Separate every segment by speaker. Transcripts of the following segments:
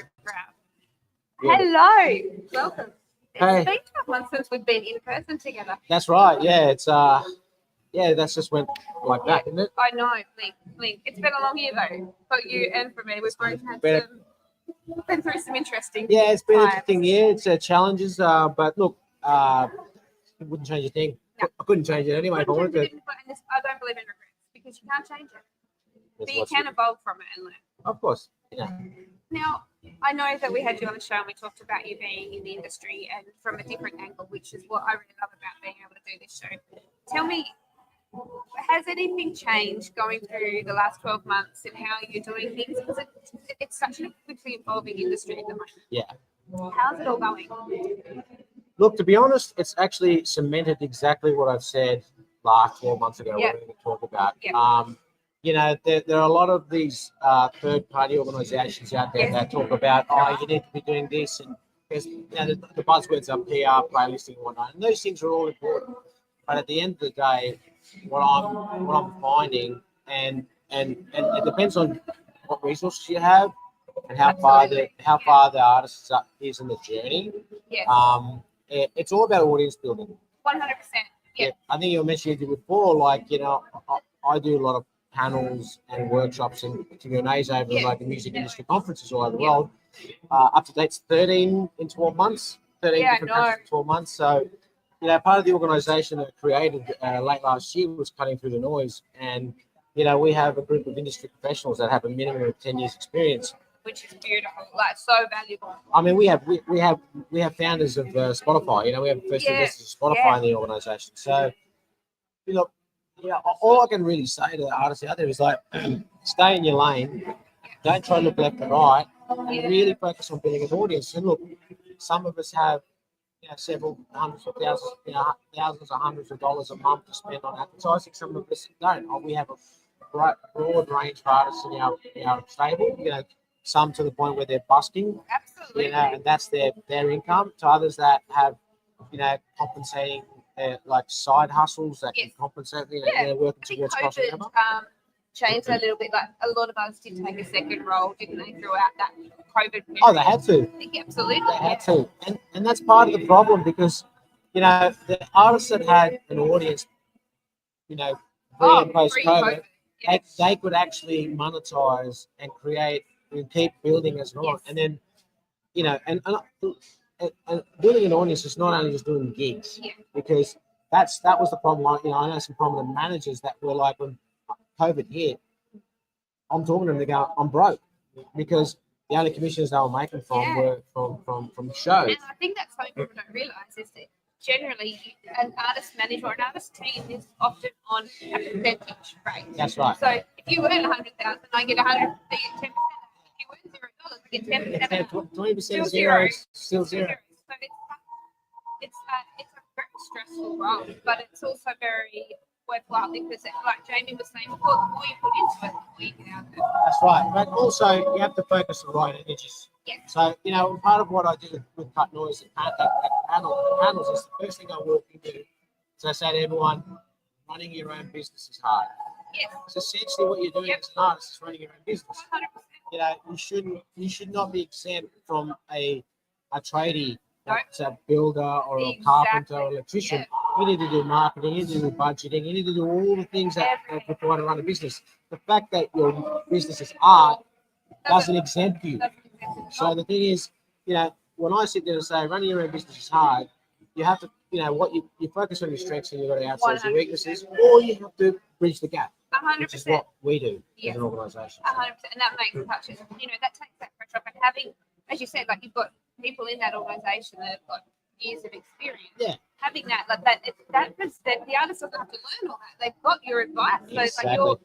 Speaker 1: so proud.
Speaker 2: Yeah.
Speaker 1: Hello, welcome.
Speaker 2: Hey.
Speaker 1: It's been 12 months since we've been in person together.
Speaker 2: That's right. Yeah, it's that's just went like that, isn't it?
Speaker 1: I know, Link. It's been a long year though, for you and for me. We've both had
Speaker 2: Been
Speaker 1: been through some interesting
Speaker 2: Yeah, it's been an
Speaker 1: times.
Speaker 2: interesting year. It's challenges, but look, it wouldn't change a thing.
Speaker 1: No.
Speaker 2: I couldn't change it anyway if I wanted to.
Speaker 1: I don't believe in regrets because you can't change it.
Speaker 2: That's
Speaker 1: But you
Speaker 2: what's-
Speaker 1: can evolve from it and learn.
Speaker 2: Of course. Yeah.
Speaker 1: Now, I know that we had you on the show and we talked about you being in the industry and from a different angle, which is what I really love about being able to do this show. Tell me, has anything changed going through the last 12 months and how you're doing things? Because it's such a quickly evolving industry at the moment.
Speaker 2: Yeah.
Speaker 1: How's it all going?
Speaker 2: Look, to be honest, it's actually cemented exactly what I've said last 12 months ago.
Speaker 1: Yeah.
Speaker 2: When we talk about.
Speaker 1: Yeah.
Speaker 2: There are a lot of these third-party organisations out there that talk about, you need to be doing this, and there's the buzzwords are PR, playlisting, and whatnot, and those things are all important. But at the end of the day, what I'm finding, and it depends on what resources you have and how far the artist is in the journey.
Speaker 1: Yes.
Speaker 2: It's all about audience building.
Speaker 1: 100%. Yeah.
Speaker 2: I think you mentioned it before. I do a lot of panels and workshops and Q&As over the music industry conferences all over the world. Up to date's 13 in 12 months. 13 different countries in 12 months. So, part of the organisation that created late last year was cutting through the noise, and we have a group of industry professionals that have a minimum of 10 years experience.
Speaker 1: Which is beautiful, so valuable.
Speaker 2: I mean, we have founders of Spotify. We have first investors of Spotify in the organisation. So, all I can really say to the artists out there is stay in your lane. Don't try to look left and right. Really focus on building an audience. And look, some of us have several hundreds of thousands, thousands or hundreds of dollars a month to spend on advertising. Some of us don't. We have a broad range of artists in our stable. Some to the point where they're busking.
Speaker 1: Absolutely.
Speaker 2: And that's their income. To others that have, compensating side hustles that can compensate. They're working towards crossing over.
Speaker 1: Changed a little bit. A lot of us did take a second role, didn't they, throughout that COVID period?
Speaker 2: Oh, they had to.
Speaker 1: Absolutely.
Speaker 2: They had to. And that's part of the problem because, the artists that had an audience, pre and post COVID, they could actually monetize and create and keep building as an audience. And then, and building an audience is not only just doing gigs, because that was the problem. I know some prominent managers that were like, when COVID hit, I'm talking to them, they go, I'm broke, because the only commissions they were making were from shows.
Speaker 1: And I think that's something people don't realise is that generally an artist manager or an artist team is often on a percentage rate.
Speaker 2: That's right.
Speaker 1: So if you earn 100,000, I get 100, they get 10%. If you earn $0, I get 10%.
Speaker 2: 20% zero, still zero.
Speaker 1: So it's a very stressful role, but it's also very worthwhile because, like Jamie was saying, the more you put into it, the more you get out of it.
Speaker 2: That's right. But also, you have to focus on the right energies.
Speaker 1: Yeah.
Speaker 2: So, part of what I do with Cut Noise and panels is the first thing I walk into. So I say to everyone, running your own business is hard.
Speaker 1: Yes.
Speaker 2: So essentially what you're doing as an artist is running your own business.
Speaker 1: 100%.
Speaker 2: You should not be exempt from a tradie, that's a builder or a carpenter or electrician. You need to do marketing, you need to do budgeting, you need to do all the things that are required to run a business. The fact that your business is art doesn't exempt you. So the thing is, when I sit there and say running your own business is hard, you have to, you focus on your strengths and you've got to outsource your weaknesses, or you have to bridge the gap.
Speaker 1: 100%.
Speaker 2: Which is what we do as an organisation.
Speaker 1: 100%, and that makes such that takes that pressure off. And having, as you said, you've got people in that organisation that have got years of experience.
Speaker 2: Yeah.
Speaker 1: Having that, the artists don't have to learn all that. They've got your advice, so it's so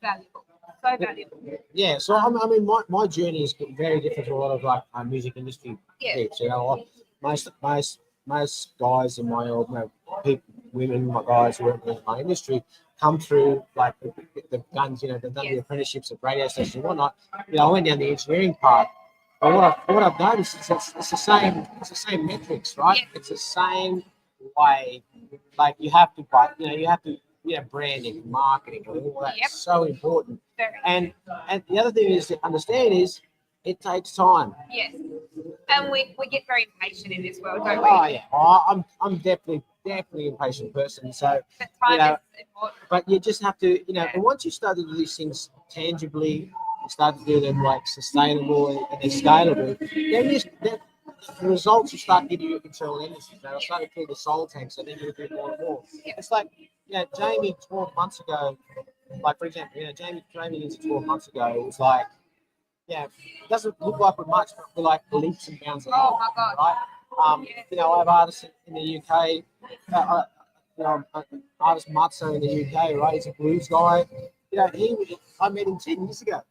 Speaker 1: valuable. So valuable.
Speaker 2: Yeah. So I mean, my journey is very different to a lot of music industry peeps. Most guys in my women, my guys who work in my industry come through the guns. They've done the apprenticeships at radio stations and whatnot. I went down the engineering part. But what I've noticed is it's the same metrics, right? Yeah. It's the same way. You have to, branding, marketing, and all that. Yep. So important. And the other thing is to understand is it takes time.
Speaker 1: Yes. And we get very impatient in this world, don't we?
Speaker 2: Oh yeah, I'm definitely impatient person. So
Speaker 1: But time is important.
Speaker 2: but you just have to, and once you start to do these things tangibly, you start to do them like sustainable and they're scalable, then the results will start giving you internal energy. They'll start to fill the soul tank, so then you'll do more and more. It's like, Jamie 12 months ago, like for example, Jamie into 12 months ago, it was like, it doesn't look like we're much, but we're like leaps and bounds ahead.
Speaker 1: Oh my God.
Speaker 2: Right? I have artists in the UK. Artist Marcelo in the UK, right? He's a blues guy. I met him 10 years ago.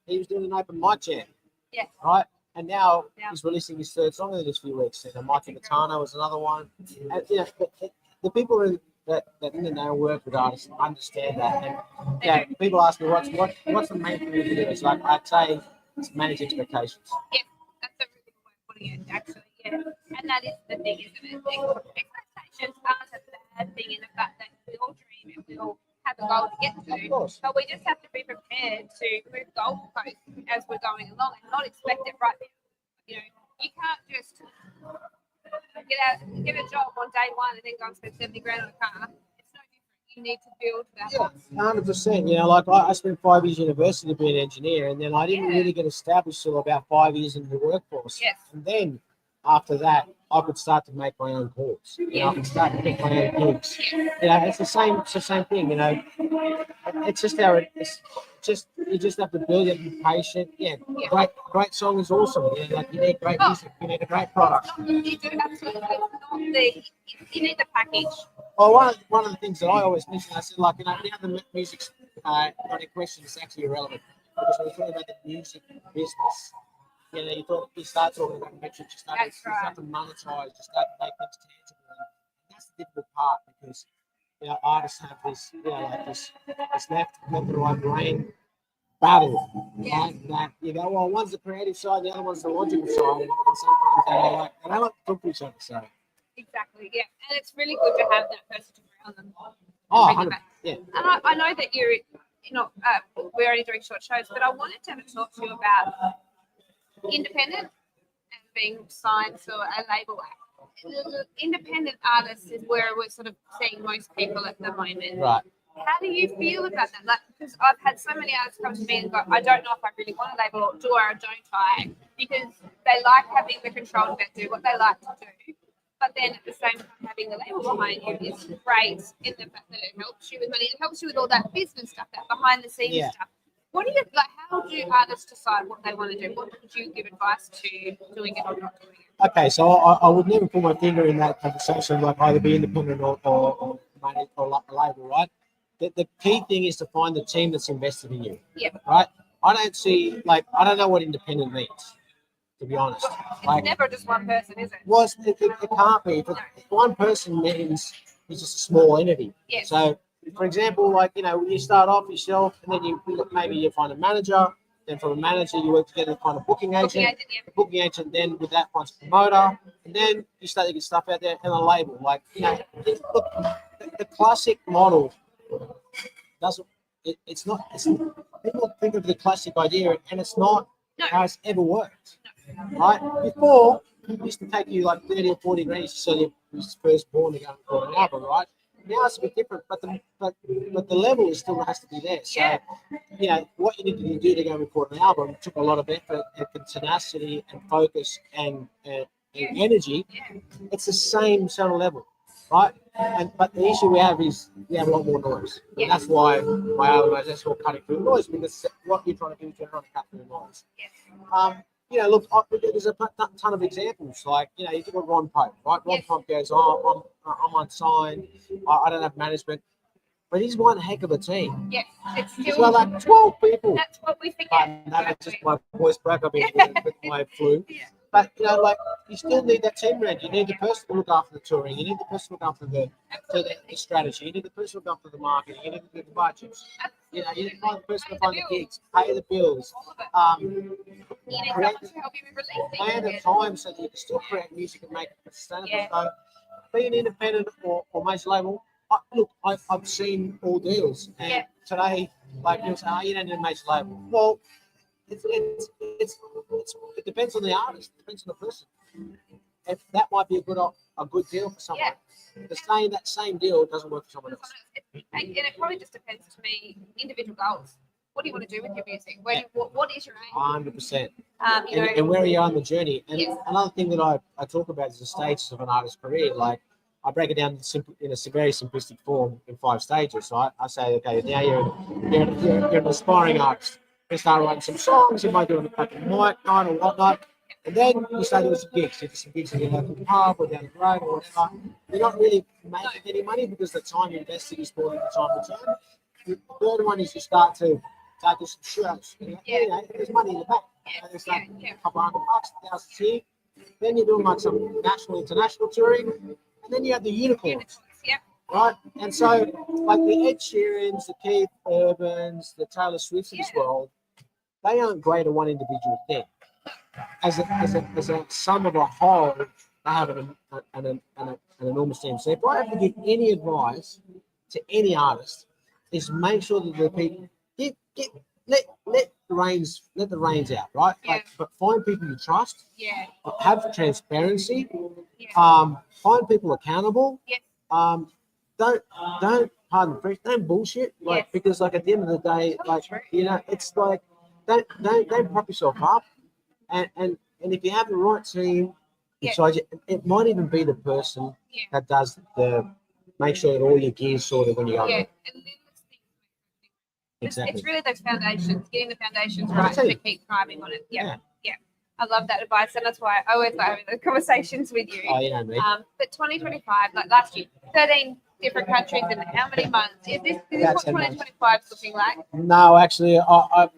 Speaker 2: He was doing an open mic jam.
Speaker 1: Yeah.
Speaker 2: Right? And now he's releasing his third song in the next few weeks. And Mikey Matano was another one. And the people that in the know work with artists understand that. And people ask me what's the main thing we can do? It's like I'd say it's manage expectations.
Speaker 1: Yeah, that's a really good way of putting it, actually. Yeah. And that is the thing, isn't it? Expectations aren't a bad thing in the fact that we all dream and we all have a goal to get to. But we just have to be prepared to move goalposts as we're going along and not expect it right now. You can't just get a job on day one and then go and spend 70 grand on a car. It's no different. You need to build that.
Speaker 2: 100%. Like I spent 5 years university being an engineer, and then I didn't really get established till about 5 years in the workforce.
Speaker 1: Yes.
Speaker 2: And then after that, I could start to make my own calls. I could start to pick my own gigs. It's the same thing. It's just you just have to build it, be patient. Great song is awesome. You need great music, you need a great product.
Speaker 1: You do absolutely. You need the package.
Speaker 2: Well, one of the things that I always mention, I said, now the music's not in question, it's actually irrelevant. Because when we're talking about the music business, you start talking about metrics, you start to monetize, you start to make things tangible. And that's the difficult part because artists have this, this left and right brain battle. That well, one's the creative side, the other one's the logical side, and sometimes they don't like to talk to each other. So
Speaker 1: exactly, yeah, and it's really good to have that person to ground them.
Speaker 2: Yeah.
Speaker 1: And I know that you're not. We're only doing short shows, but I wanted to talk to you about independent and being signed to a label. Independent artists is where we're sort of seeing most people at the moment.
Speaker 2: Right.
Speaker 1: How do you feel about that? Because I've had so many artists come to me and go, I don't know if I really want a label, or do I or don't I? Because they like having the control to do what they like to do. But then at the same time, having the label behind you is great in the fact that it helps you with money. It helps you with all that business stuff, that behind the scenes stuff. What do you how do artists decide what they want to do? What would you give advice to doing it or not doing it?
Speaker 2: Okay, so I would never put my finger in that conversation, like either be independent or money or label, right? The key thing is to find the team that's invested in you.
Speaker 1: Yeah.
Speaker 2: Right? I don't know what independent means, to be honest.
Speaker 1: It's never just one person, is it?
Speaker 2: Well, it can't be. If one person means it's just a small entity.
Speaker 1: Yes.
Speaker 2: So, for example, you start off yourself, and then maybe you find a manager. Then from a manager, you work together to find a booking agent. The booking agent then with that finds a promoter, and then you start to get stuff out there and a label. The classic model doesn't. It's not. People think of the classic idea, and it's not how it's ever worked. Right? Before, it used to take you like 30 or 40 grand to sell your first born to go and record an album, right? Now it's a bit different, but the level is still has to be there. So, what you need to do to go record an album took a lot of effort and tenacity and focus and energy. It's the same sort of level, right? But the issue we have is we have a lot more noise. And that's why my album is called Cutting Through the Noise, because what you're trying to do is you're trying to cut through the noise. Look, there's a ton of examples. You look at Ron Pope, right? Ron Pope goes, I'm unsigned. I don't have management. But he's one heck of a team.
Speaker 1: Yes, it's still.
Speaker 2: He's got like 12 people.
Speaker 1: That's what we forget.
Speaker 2: That's just my voice broke up with my flu.
Speaker 1: Yeah.
Speaker 2: But, you still need that team around. You need the person to look after the touring. You need the person to look after the strategy. You need the person to look after the marketing. You need to do the budgets. You need to find the person to find the gigs, pay the bills. Plan the time so that you can still create music and make it sustainable. So, being independent or major label, I've seen all deals. And today, you'll say, you don't need a major label. Well, it depends on the artist. It depends on the person. If that might be a good deal for someone.
Speaker 1: Yeah.
Speaker 2: That same deal doesn't work for someone else.
Speaker 1: And it probably just depends to me, individual goals. What do you want to do with your music? What is your aim?
Speaker 2: 100%.
Speaker 1: You know,
Speaker 2: And where are you on the journey? And
Speaker 1: yes.
Speaker 2: another thing that I talk about is the stages of an artist's career. Like I break it down in a very simplistic form in 5 stages. So I say, okay, now you're an aspiring artist. You start writing some songs. You might do a mic night or whatnot. And then you start doing some gigs. You do some gigs in your local pub or down the road or whatever. You're not really making any money because the time you invested is more than the time return. The third one is you start to do some shows. There's money in the bank. There's like a couple $100, $1,000 here. Then you're doing like some national, international touring. And then you have the unicorns. Right? And so, like the Ed Sheerans, the Keith Urbans, the Taylor Swifts of this world, they aren't great at one individual thing. As a sum of a whole, they have an enormous team. So if I have to give any advice to any artist, is make sure that the people let the reins out, right? But find people you trust.
Speaker 1: Yeah.
Speaker 2: Have transparency.
Speaker 1: Yeah.
Speaker 2: Find people accountable.
Speaker 1: Yes.
Speaker 2: Don't pardon the French, don't bullshit. Because like at the end of the day, it's like don't prop yourself up. And if you have the right team inside you, it might even be the person that does make sure that all your gear's sorted when you go.
Speaker 1: Yeah.
Speaker 2: Exactly.
Speaker 1: It's really those foundations, getting the foundations right to keep thriving on it. Yeah. I love that advice, and that's why I always like having those conversations with you.
Speaker 2: Oh, yeah, me.
Speaker 1: But 2025, like last year, 13 different countries in how many months? Is this what 2025 is looking like?
Speaker 2: No, actually, I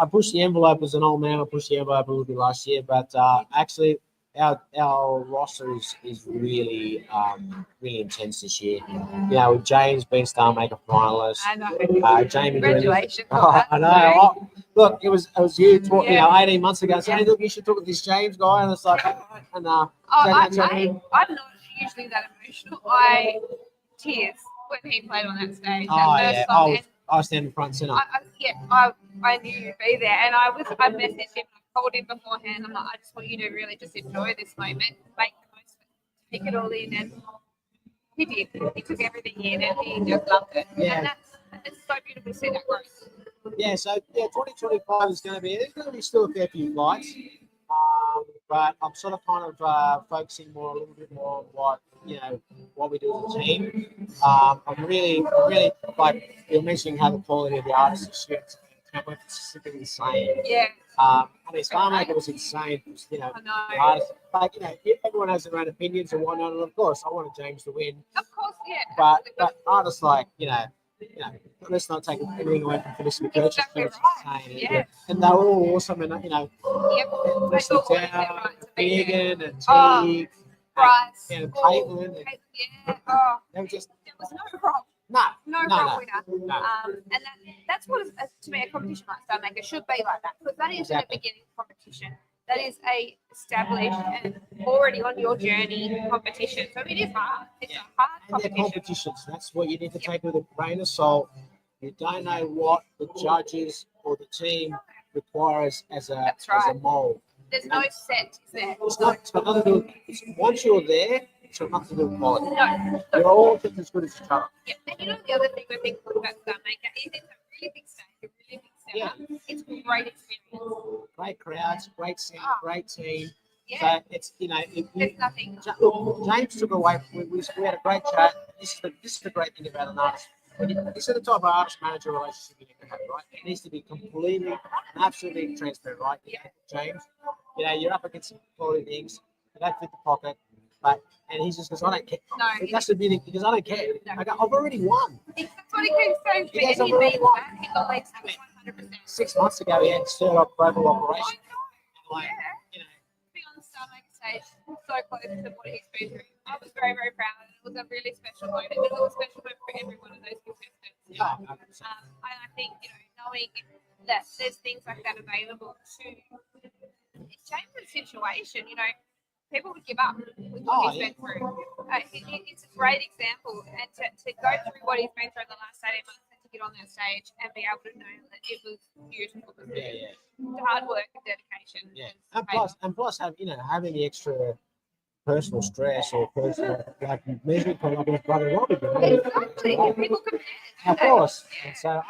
Speaker 2: pushed the envelope as an old man. I pushed the envelope a little bit last year, but actually, our roster is really really intense this year. With James being Star Maker finalist.
Speaker 1: I know.
Speaker 2: Jamie.
Speaker 1: Congratulations.
Speaker 2: I know. Look, it was you 18 months ago. So hey, look, you should talk with this James guy, and it's like, and
Speaker 1: I'm not usually that emotional. Tears when he played on that stage. That first song.
Speaker 2: I was standing front and center.
Speaker 1: I knew you'd be there, and I messaged him. I called him beforehand. I'm like, I just want you to really just enjoy this moment, make the most of it, take it all in, and he did. He took everything in, and he just loved it. And it's so beautiful to see that growth.
Speaker 2: Yeah. So 2025 is going to be. There's going to be still a fair few flights, but I'm sort of kind of focusing a little bit more on what we do as a team. I'm really like you're mentioning how the quality of the artists is shit. It's simply insane.
Speaker 1: Yeah.
Speaker 2: Star Maker was insane.
Speaker 1: I know.
Speaker 2: Artists, everyone has their own opinions and whatnot, and of course, I wanted James to win.
Speaker 1: Of course, yeah.
Speaker 2: But artists like let's not take anything away from Felicity Kirch's.
Speaker 1: Exactly right.
Speaker 2: Yeah. And they were all awesome, and Wesley Tower, Megan, and T.
Speaker 1: Bryce.
Speaker 2: And Caitlin.
Speaker 1: Yeah. Oh.
Speaker 2: They were just.
Speaker 1: There was no wrong. No winner.
Speaker 2: No.
Speaker 1: And that's what, to me, a competition like Star Maker should be like that, because that is a beginning competition. That is a established and already on your journey competition. So it is hard. It's a hard competition.
Speaker 2: And they're competitions. That's what you need to take with a grain of salt. You don't know what the judges or the team requires as a mold.
Speaker 1: There's no set, is there?
Speaker 2: It's got nothing to do with, once you're there, it's got nothing to do with quality.
Speaker 1: No.
Speaker 2: You're all just as good as each other.
Speaker 1: Yeah, and the other thing I think about Star Maker is it's a really big stage, a really big setup.
Speaker 2: Yeah.
Speaker 1: It's a great experience.
Speaker 2: Great crowds, great scene, great team.
Speaker 1: Yeah.
Speaker 2: So it's
Speaker 1: there's nothing.
Speaker 2: Look, James took away. We had a great chat. This is the great thing about an artist. This is the type of artist manager relationship you need to have, right? It needs to be completely and absolutely transparent, right? James, you're up against some quality things. You don't fit the pocket, and he just goes, I don't care.
Speaker 1: No,
Speaker 2: that's the beauty because I don't care.
Speaker 1: No.
Speaker 2: I go, I've already won.
Speaker 1: That's what he keeps saying to me, and he means that. He believes that 100%.
Speaker 2: 6 months ago, he had a global operation.
Speaker 1: To be on the Star Maker stage, so close to what he's been through. I was very, very proud. It was a really special moment. It was a special moment for every one of those contestants. And I think, knowing that there's things like that available to change the situation, people would give up with what he's been through. It's a great example, and to go through what he's been through in the last 18 months and to get on that stage and be able to know that it was beautiful.
Speaker 2: Yeah.
Speaker 1: The hard work and dedication.
Speaker 2: Yeah.
Speaker 1: is
Speaker 2: And plus, having the extra personal stress or personal like music or like with Brother Robbie.
Speaker 1: Exactly. And people compare.
Speaker 2: Of course. And so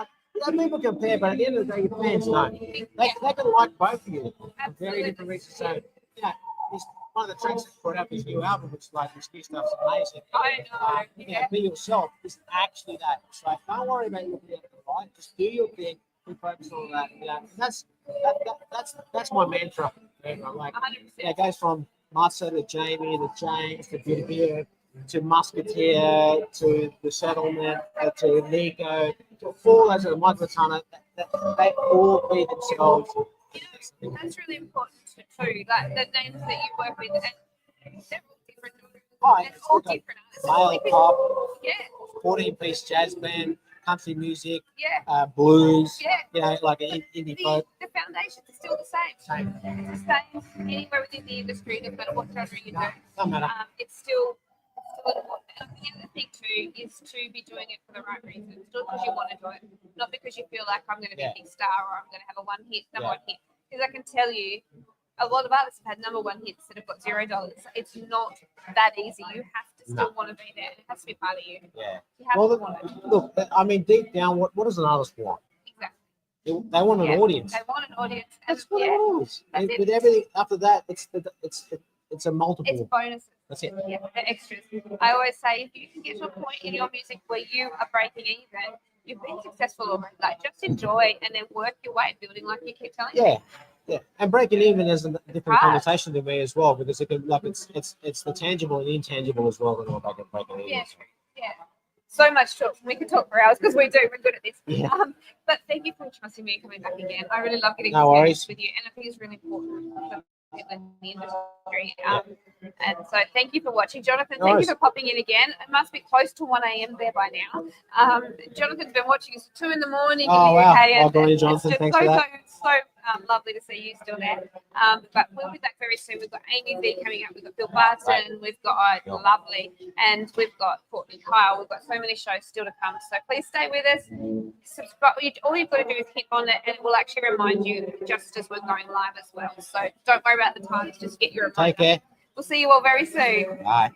Speaker 2: people compare, but at the end of the day, your fans know. They can like both of you for very different reasons. So this one of the tracks that brought out this new album, which like this new stuff's amazing.
Speaker 1: I know.
Speaker 2: Be yourself is actually that. So don't worry about looking at the right. Just do your thing. Be focused on that. That's my mantra. Like
Speaker 1: 100%.
Speaker 2: it goes from Marcelo to Jamie to James to Beauty to Musketeer to the Settlement to Nico to all those of Michael Tana. They all be themselves.
Speaker 1: That's really important too. Like the names that you work with, and several different,
Speaker 2: Right.
Speaker 1: and all different artists.
Speaker 2: Male pop,
Speaker 1: Yeah.
Speaker 2: 14-piece jazz band, country music,
Speaker 1: Yeah.
Speaker 2: blues.
Speaker 1: Yeah.
Speaker 2: Like an indie folk.
Speaker 1: The foundations are still the same. It's the same anywhere within the industry, no matter what genre you do.
Speaker 2: No matter.
Speaker 1: It's still important. And the other thing too is to be doing it for the right reasons, not because you want to do it, not because you feel like I'm going to be a big star or I'm going to have a number one hit. Because I can tell you, a lot of artists have had number one hits that have got $0. It's not that easy. You have to still want to be there. It has to be part of you.
Speaker 2: Yeah.
Speaker 1: You have to want it.
Speaker 2: Look, I mean, deep down, what does an artist want?
Speaker 1: Exactly.
Speaker 2: They want an audience.
Speaker 1: They want an audience.
Speaker 2: That's what it is. And with everything after that, it's a multiple.
Speaker 1: It's bonuses.
Speaker 2: That's it.
Speaker 1: Yeah, the extras. I always say if you can get to a point in your music where you are breaking even, you've been successful already. Like just enjoy and then work your way building, like you keep telling me.
Speaker 2: Yeah, and breaking even is a different connotation to me as well, because it can it's the tangible and intangible as well that all about breaking even.
Speaker 1: Yeah. So much talk. We could talk for hours because we're good at this.
Speaker 2: Yeah.
Speaker 1: But thank you for trusting me and coming back again. I really love getting
Speaker 2: No worries
Speaker 1: with you, and I think it's really important for people in the industry. And so thank you for watching, Jonathan. Thank you for popping in again. It must be close to 1 a.m. there by now. Jonathan's been watching us at 2 in the morning.
Speaker 2: Oh wow!
Speaker 1: And
Speaker 2: Good on Jonathan. Thanks for that.
Speaker 1: So lovely to see you still there. But we'll be back very soon. We've got Amy V coming up. We've got Bill Barton. We've got Lovely, and we've got Courtney Kyle. We've got so many shows still to come. So please stay with us. Subscribe. All you've got to do is hit on it, and it will actually remind you just as we're going live as well. So don't worry about the times. Just get your reminder.
Speaker 2: Take care.
Speaker 1: We'll see you all very soon.
Speaker 2: Bye.